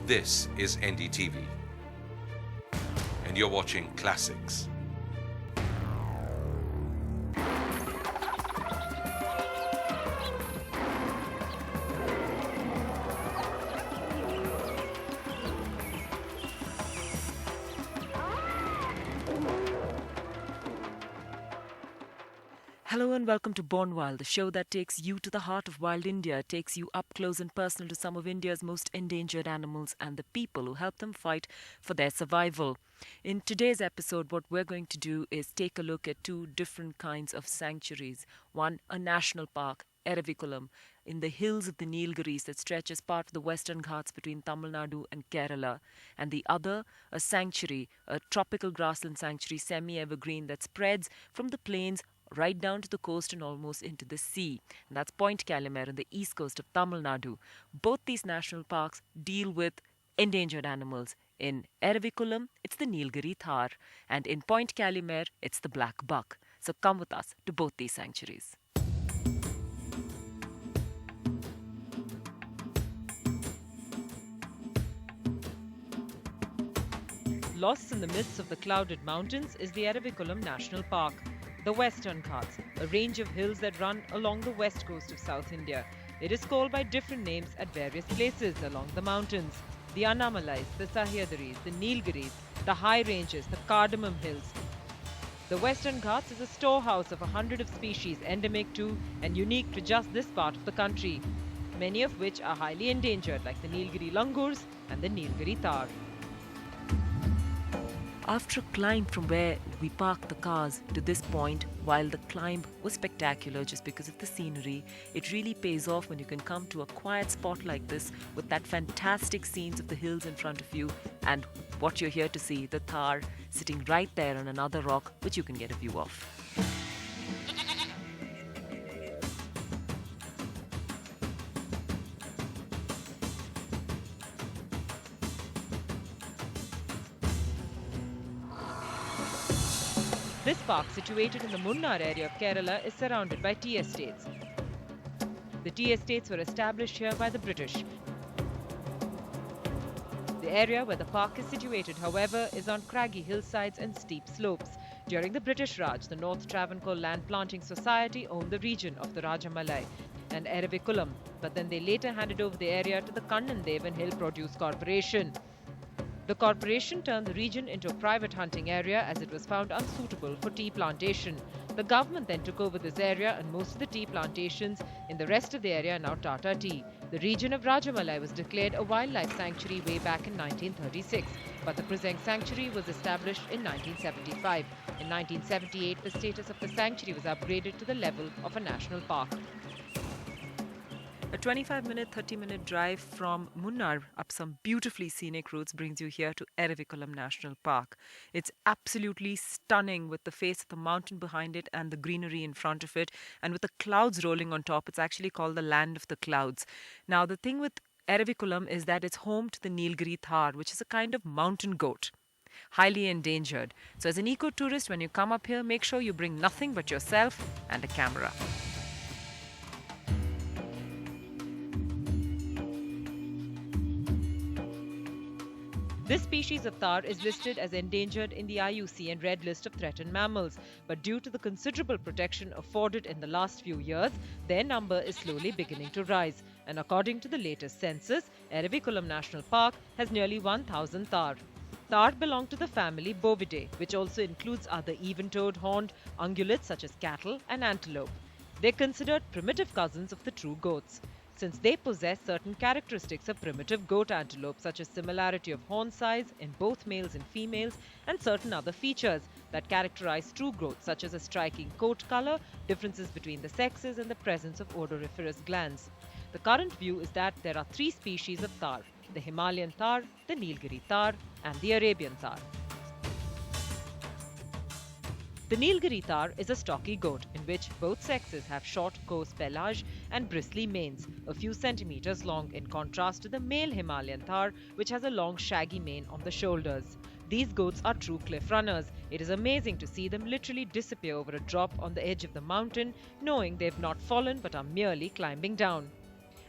This is NDTV, and you're watching Classics. Hello and welcome to Born Wild, the show that takes you to the heart of wild India, takes you up close and personal to some of India's most endangered animals and the people who help them fight for their survival. In today's episode, what we're going to do is take a look at two different kinds of sanctuaries. One, a national park, Eravikulam, in the hills of the Nilgiris that stretches part of the Western Ghats between Tamil Nadu and Kerala. And the other, a sanctuary, a tropical grassland sanctuary, semi-evergreen that spreads from the plains right down to the coast and almost into the sea. And that's Point Calumet on the east coast of Tamil Nadu. Both these national parks deal with endangered animals. In Eravikulam, it's the Nilgiri Thar, and in Point Calumet, it's the black buck. So come with us to both these sanctuaries. Lost in the midst of the clouded mountains is the Eravikulam National Park. The Western Ghats, a range of hills that run along the west coast of South India. It is called by different names at various places along the mountains. The Annamalais, the Sahyadris, the Nilgiris, the high ranges, the Cardamom Hills. The Western Ghats is a storehouse of 100 of species endemic to and unique to just this part of the country, many of which are highly endangered like the Nilgiri Langurs and the Nilgiri Thar. After a climb from where we parked the cars to this point, while the climb was spectacular just because of the scenery, it really pays off when you can come to a quiet spot like this with that fantastic scenes of the hills in front of you and what you're here to see, the Thar sitting right there on another rock which you can get a view of. This park, situated in the Munnar area of Kerala, is surrounded by tea estates. The tea estates were established here by the British. The area where the park is situated, however, is on craggy hillsides and steep slopes. During the British Raj, the North Travancore Land Planting Society owned the region of the Rajamalai and Eravikulam, but then they later handed over the area to the Kannandevan Hill Produce Corporation. The corporation turned the region into a private hunting area as it was found unsuitable for tea plantation. The government then took over this area and most of the tea plantations in the rest of the area are now Tata Tea. The region of Rajamalai was declared a wildlife sanctuary way back in 1936, but the Prasang Sanctuary was established in 1975. In 1978, the status of the sanctuary was upgraded to the level of a national park. A 25-minute, 30-minute drive from Munnar up some beautifully scenic routes brings you here to Eravikulam National Park. It's absolutely stunning with the face of the mountain behind it and the greenery in front of it. And with the clouds rolling on top, it's actually called the Land of the Clouds. Now, the thing with Eravikulam is that it's home to the Nilgiri Thar, which is a kind of mountain goat, highly endangered. So as an eco-tourist, when you come up here, make sure you bring nothing but yourself and a camera. This species of Thar is listed as endangered in the IUCN Red List of Threatened Mammals, but due to the considerable protection afforded in the last few years, their number is slowly beginning to rise. And according to the latest census, Eravikulam National Park has nearly 1,000 Thar. Thar belong to the family Bovidae, which also includes other even-toed horned ungulates such as cattle and antelope. They're considered primitive cousins of the true goats, since they possess certain characteristics of primitive goat antelope, such as similarity of horn size in both males and females, and certain other features that characterize true goats, such as a striking coat color, differences between the sexes, and the presence of odoriferous glands. The current view is that there are three species of Thar: the Himalayan Thar, the Nilgiri Thar, and the Arabian Thar. The Nilgiri Thar is a stocky goat in which both sexes have short, coarse pelage and bristly manes, a few centimeters long, in contrast to the male Himalayan Thar, which has a long, shaggy mane on the shoulders. These goats are true cliff runners. It is amazing to see them literally disappear over a drop on the edge of the mountain, knowing they've not fallen but are merely climbing down.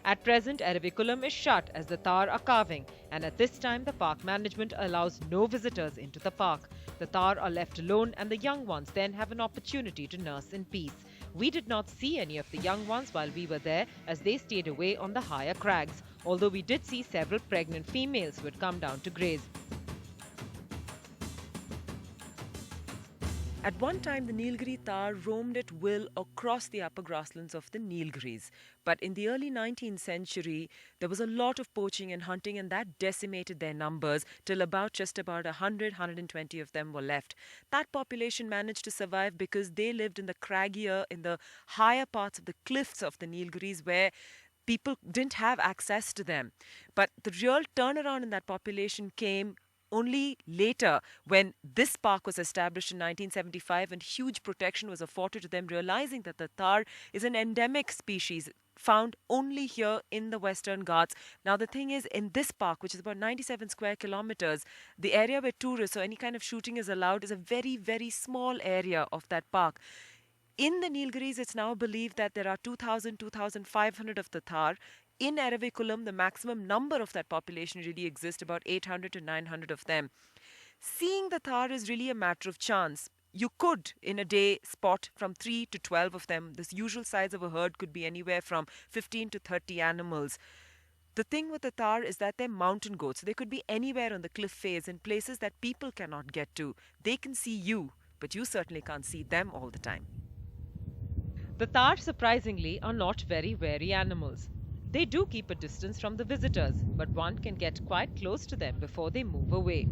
At present, Eravikulam is shut as the Tar are calving, and at this time the park management allows no visitors into the park. The Tar are left alone and the young ones then have an opportunity to nurse in peace. We did not see any of the young ones while we were there as they stayed away on the higher crags, although we did see several pregnant females who had come down to graze. At one time, the Nilgiri Tar roamed at will across the upper grasslands of the Nilgiris. But in the early 19th century, there was a lot of poaching and hunting, and that decimated their numbers till just about 120 of them were left. That population managed to survive because they lived in the craggier, in the higher parts of the cliffs of the Nilgiris where people didn't have access to them. But the real turnaround in that population came only later when this park was established in 1975 and huge protection was afforded to them, realizing that the Tar is an endemic species found only here in the Western Ghats. Now the thing is, in this park, which is about 97 square kilometers, the area where tourists or any kind of shooting is allowed is a very, very small area of that park. In the Nilgiris, it's now believed that there are 2,000, 2,500 of the Tar. In Eravikulam, the maximum number of that population really exists, about 800 to 900 of them. Seeing the Tar is really a matter of chance. You could, in a day, spot from 3 to 12 of them. The usual size of a herd could be anywhere from 15 to 30 animals. The thing with the Tar is that they're mountain goats. They could be anywhere on the cliff face in places that people cannot get to. They can see you, but you certainly can't see them all the time. The Tar, surprisingly, are not very wary animals. They do keep a distance from the visitors, but one can get quite close to them before they move away.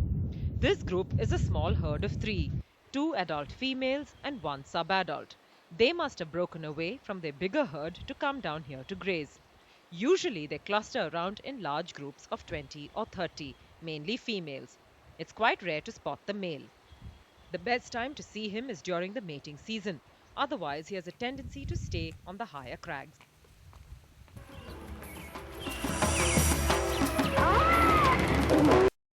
This group is a small herd of 3, 2 adult females and 1 sub-adult. They must have broken away from their bigger herd to come down here to graze. Usually they cluster around in large groups of 20 or 30, mainly females. It's quite rare to spot the male. The best time to see him is during the mating season. Otherwise, he has a tendency to stay on the higher crags.